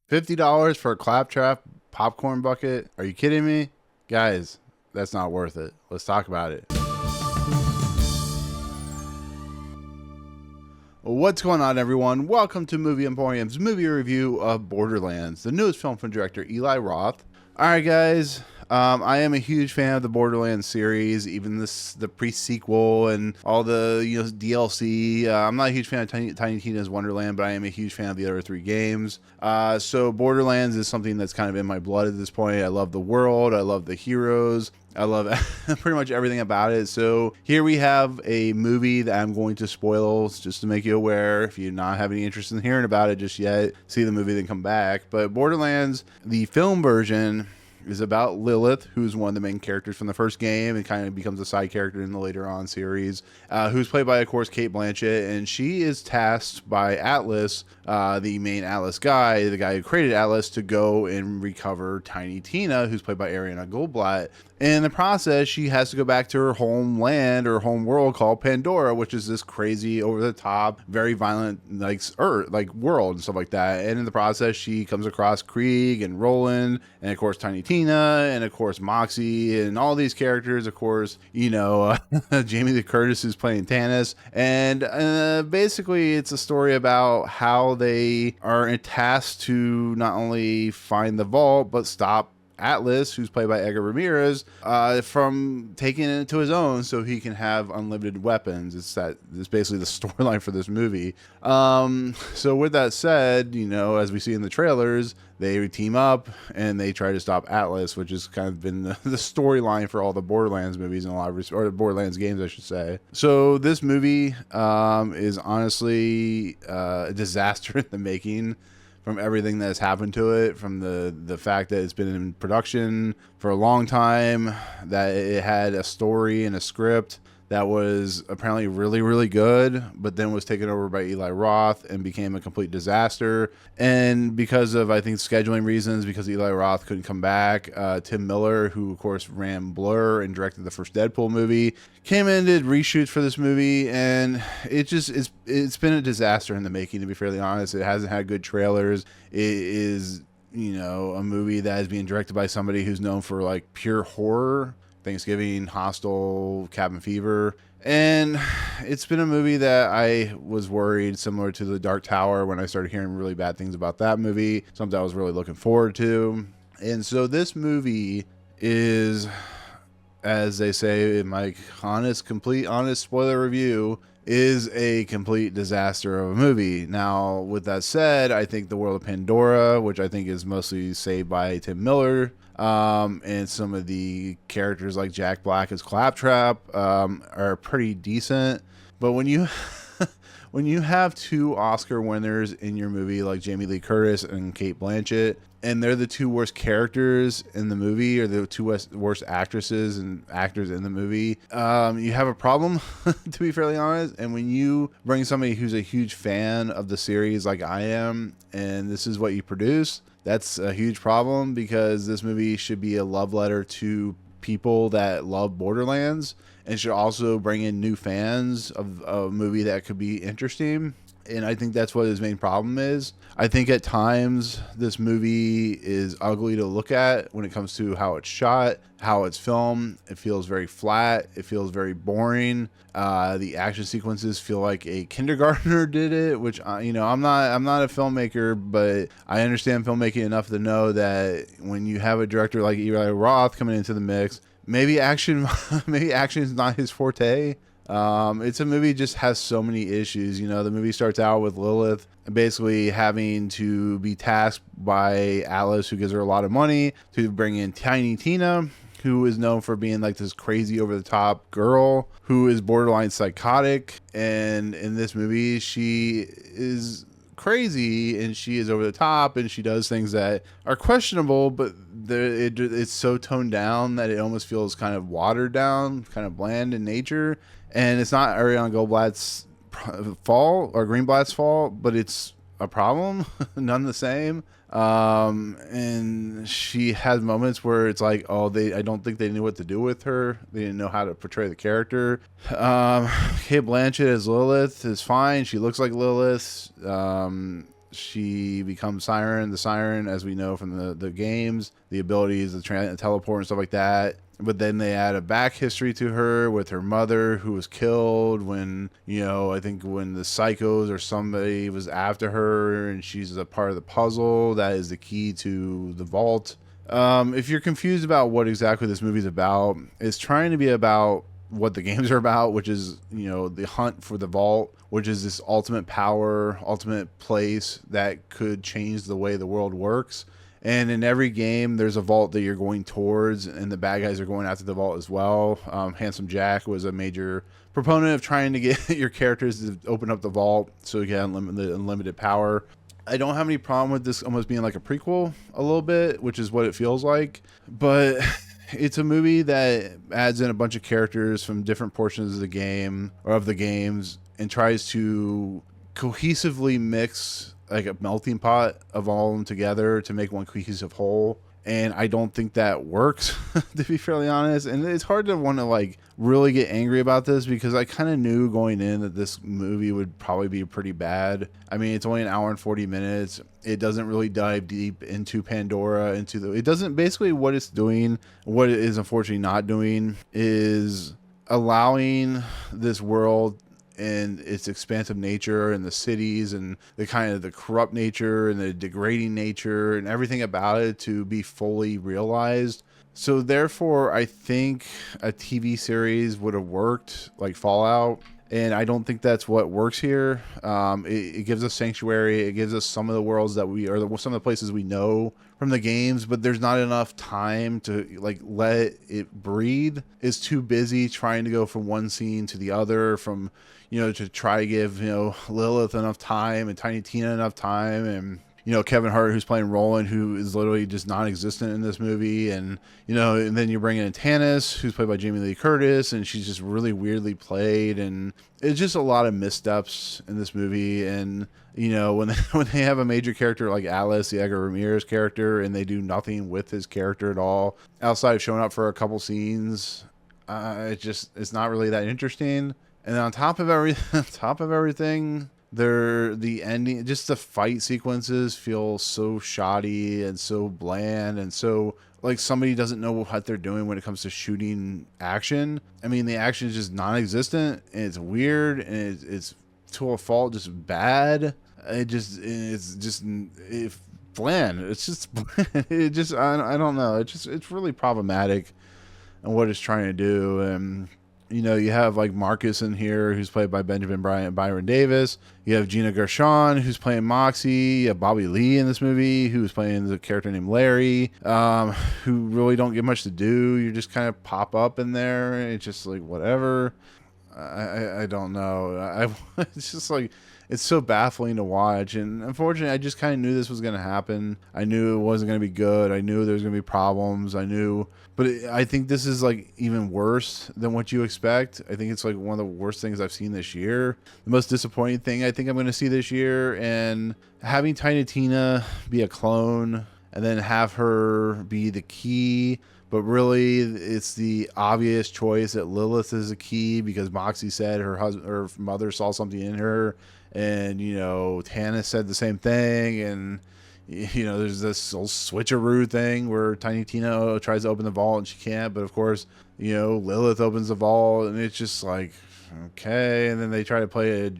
$50 for a claptrap popcorn bucket? Are you kidding me? Guys, that's not worth it. Let's talk about it. What's going on, everyone? Welcome to Movie Emporium's movie review of Borderlands, the newest film from director Eli Roth. Alright, guys. I am a huge fan of the Borderlands series, even the pre-sequel and all the DLC. I'm not a huge fan of Tiny Tina's Wonderland, but I am a huge fan of the other three games. So Borderlands is something that's kind of in my blood at this point. I love the world. I love the heroes. I love pretty much everything about it. So here we have a movie that I'm going to spoil just to make you aware. If you not have any interest in hearing about it just yet, see the movie, then come back. But Borderlands, the film version, is about Lilith, who's one of the main characters from the first game and kind of becomes a side character in the later on series, who's played by, of course, Cate Blanchett. And she is tasked by Atlas, the main Atlas guy, the guy who created Atlas, to go and recover Tiny Tina, who's played by Ariana Goldblatt. In the process, she has to go back to her homeland or home world called Pandora, which is this crazy, over-the-top, very violent world and stuff like that. And in the process, she comes across Krieg and Roland, and of course Tiny Tina, and of course Moxie, and all these characters. Of course, Jamie Lee Curtis is playing Tannis, and basically it's a story about how they are tasked to not only find the vault but stop Atlas, who's played by Edgar Ramirez, from taking it into his own so he can have unlimited weapons. It's basically the storyline for this movie. So with that said, as we see in the trailers, they team up and they try to stop Atlas, which has kind of been the storyline for all the Borderlands movies and or the Borderlands games, I should say. So this movie is honestly a disaster in the making. From everything that has happened to it, from the fact that it's been in production for a long time, that it had a story and a script that was apparently really, really good, but then was taken over by Eli Roth and became a complete disaster. And because of, I think, scheduling reasons, because Eli Roth couldn't come back, Tim Miller, who of course ran Blur and directed the first Deadpool movie, came in and did reshoots for this movie, and it's been a disaster in the making, to be fairly honest. It hasn't had good trailers. It is, a movie that is being directed by somebody who's known for like pure horror. Thanksgiving, Hostel, Cabin Fever. And it's been a movie that I was worried, similar to The Dark Tower, when I started hearing really bad things about that movie, something I was really looking forward to. And so this movie is, as they say in my complete honest spoiler review, is a complete disaster of a movie. Now, with that said, I think the world of Pandora, which I think is mostly saved by Tim Miller, and some of the characters like Jack Black as Claptrap, are pretty decent. But when you when you have two Oscar winners in your movie like Jamie Lee Curtis and Cate Blanchett, and they're the two worst characters in the movie, or the two worst actresses and actors in the movie, you have a problem, to be fairly honest. And when you bring somebody who's a huge fan of the series like I am, and this is what you produce, that's a huge problem, because this movie should be a love letter to people that love Borderlands, and should also bring in new fans of a movie that could be interesting. And I think that's what his main problem is. I think at times this movie is ugly to look at when it comes to how it's shot, how it's filmed. It feels very flat. It feels very boring. The action sequences feel like a kindergartner did it, which, I'm not a filmmaker, but I understand filmmaking enough to know that when you have a director like Eli Roth coming into the mix, maybe action is not his forte. It's a movie just has so many issues. The movie starts out with Lilith basically having to be tasked by Atlas, who gives her a lot of money, to bring in Tiny Tina, who is known for being like this crazy over-the-top girl who is borderline psychotic. And in this movie, she is crazy and she is over the top and she does things that are questionable, but it's so toned down that it almost feels kind of watered down, kind of bland in nature. And it's not Ariana Goldblatt's fault or Greenblatt's fault, but it's a problem none the same. And she has moments where it's like, I don't think they knew what to do with her. They didn't know how to portray the character. Cate Blanchett as Lilith is fine. She looks like Lilith. she becomes Siren, the Siren, as we know from the games, the abilities, the teleport and stuff like that. But then they add a back history to her with her mother, who was killed when, I think when the psychos or somebody was after her, and she's a part of the puzzle that is the key to the vault. If you're confused about what exactly this movie's about, it's trying to be about what the games are about, which is, the hunt for the vault, which is this ultimate power, ultimate place that could change the way the world works. And in every game, there's a vault that you're going towards, and the bad guys are going after the vault as well. Handsome Jack was a major proponent of trying to get your characters to open up the vault so you can unlimited power. I don't have any problem with this almost being like a prequel a little bit, which is what it feels like. But it's a movie that adds in a bunch of characters from different portions of the game or of the games and tries to cohesively mix like a melting pot of all of them together to make one cohesive whole. And I don't think that works, to be fairly honest. And it's hard to want to like really get angry about this because I kind of knew going in that this movie would probably be pretty bad. I mean, it's only an hour and 40 minutes. It doesn't really dive deep into Pandora, it doesn't, basically what it's doing, what it is unfortunately not doing is allowing this world and its expansive nature and the cities and the kind of the corrupt nature and the degrading nature and everything about it to be fully realized. So therefore, I think a TV series would have worked, like Fallout. And I don't think that's what works here. It gives us sanctuary. It gives us some of the worlds that some of the places we know from the games, but there's not enough time to like let it breathe. It's too busy trying to go from one scene to the other, from, to try to give, Lilith enough time and Tiny Tina enough time, and Kevin Hart, who's playing Roland, who is literally just non-existent in this movie. And, and then you bring in Tanis, who's played by Jamie Lee Curtis, and she's just really weirdly played. And it's just a lot of missteps in this movie. And, when they have a major character like Alice, the Edgar Ramirez character, and they do nothing with his character at all, outside of showing up for a couple scenes, it's not really that interesting. And on top of everything, the ending, just the fight sequences feel so shoddy and so bland and so like somebody doesn't know what they're doing when it comes to shooting action. I mean, the action is just non-existent and it's weird and it's to a fault just bad. It's bland. It's just I don't know. It's really problematic and what it's trying to do. And you have like Marcus in here, who's played by Byron Davis. You have Gina Gershon, who's playing Moxie. You have Bobby Lee in this movie, who's playing the character named Larry, who really don't get much to do. You just kind of pop up in there. It's just like, whatever. I don't know. It's just like, it's so baffling to watch. And unfortunately, I just kind of knew this was going to happen. I knew it wasn't going to be good. I knew there was going to be problems. But I think this is like even worse than what you expect. I think it's like one of the worst things I've seen this year. The most disappointing thing I think I'm going to see this year, and having Tiny Tina be a clone and then have her be the key. But really, it's the obvious choice that Lilith is a key because Moxie said her mother saw something in her, and Tanis said the same thing, and there's this whole switcheroo thing where Tiny Tina tries to open the vault and she can't, but of course, Lilith opens the vault, and it's just like, okay. And then they try to play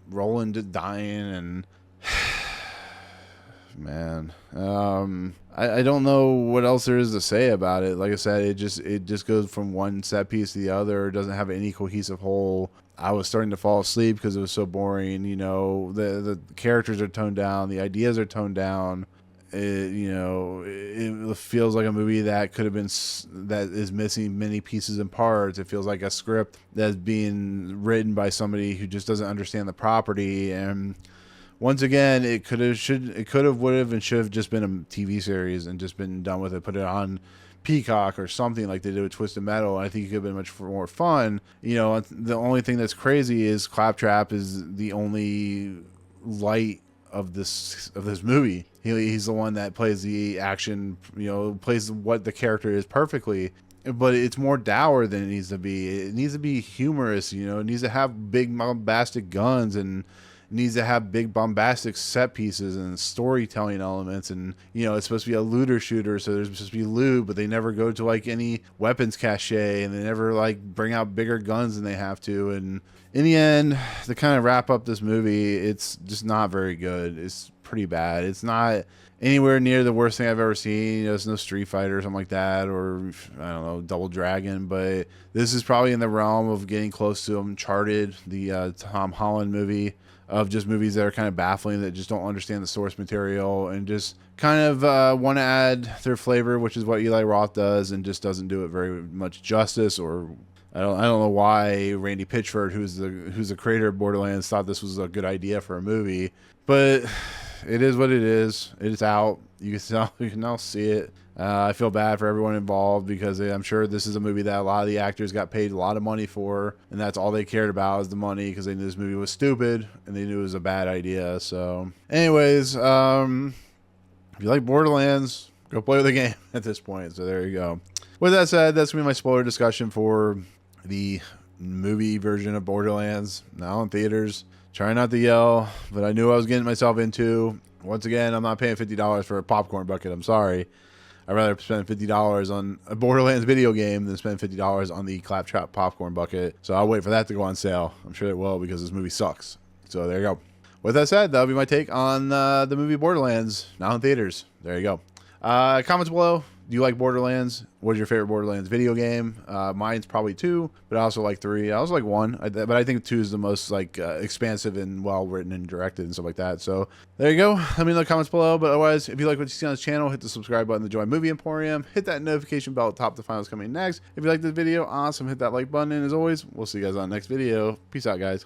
Roland dying, and man, I don't know what else there is to say about it. Like I said, it just goes from one set piece to the other. It doesn't have any cohesive whole. I was starting to fall asleep because it was so boring. The characters are toned down, the ideas are toned down. It feels like a movie that could have been, that is missing many pieces and parts. It feels like a script that's being written by somebody who just doesn't understand the property. And once again, it could have, would have, and should have just been a TV series and just been done with it. Put it on Peacock or something like they did with Twisted Metal. I think it could have been much more fun. The only thing that's crazy is Claptrap is the only light of this movie. He's the one that plays the action, plays what the character is perfectly. But it's more dour than it needs to be. It needs to be humorous, it needs to have big bombastic guns and needs to have big bombastic set pieces and storytelling elements, and you know, it's supposed to be a looter shooter, so there's supposed to be loot, but they never go to like any weapons cache, and they never like bring out bigger guns than they have to. And in the end, to kind of wrap up this movie, it's just not very good. It's pretty bad. It's not anywhere near the worst thing I've ever seen. You know, it's no Street Fighter or something like that, or I don't know, Double Dragon, but this is probably in the realm of getting close to Uncharted, the Tom Holland movie, of just movies that are kind of baffling, that just don't understand the source material and just kind of want to add their flavor, which is what Eli Roth does, and just doesn't do it very much justice. Or I don't know why Randy Pitchford, who's the creator of Borderlands, thought this was a good idea for a movie, but it is what it is. It's out. You can now see it. I feel bad for everyone involved, because I'm sure this is a movie that a lot of the actors got paid a lot of money for, and that's all they cared about is the money, because they knew this movie was stupid and they knew it was a bad idea. So anyways, if you like Borderlands, go play the game at this point. So there you go. With that said, that's gonna be my spoiler discussion for the movie version of Borderlands, now in theaters. Try not to yell, but I knew I was getting myself into. Once again, I'm not paying $50 for a popcorn bucket. I'm sorry. I'd rather spend $50 on a Borderlands video game than spend $50 on the Claptrap popcorn bucket. So I'll wait for that to go on sale. I'm sure it will, because this movie sucks. So there you go. With that said, that'll be my take on the movie Borderlands, now in theaters. There you go. Comments below. Do you like Borderlands? What is your favorite Borderlands video game? Mine's probably 2, but I also like 3. I also like 1, but I think 2 is the most like expansive and well written and directed and stuff like that. So there you go. Let me know in the comments below. But otherwise, if you like what you see on this channel, hit the subscribe button to join Movie Emporium. Hit that notification bell at the top to find what's coming next. If you like this video, awesome. Hit that like button. And as always, we'll see you guys on the next video. Peace out, guys.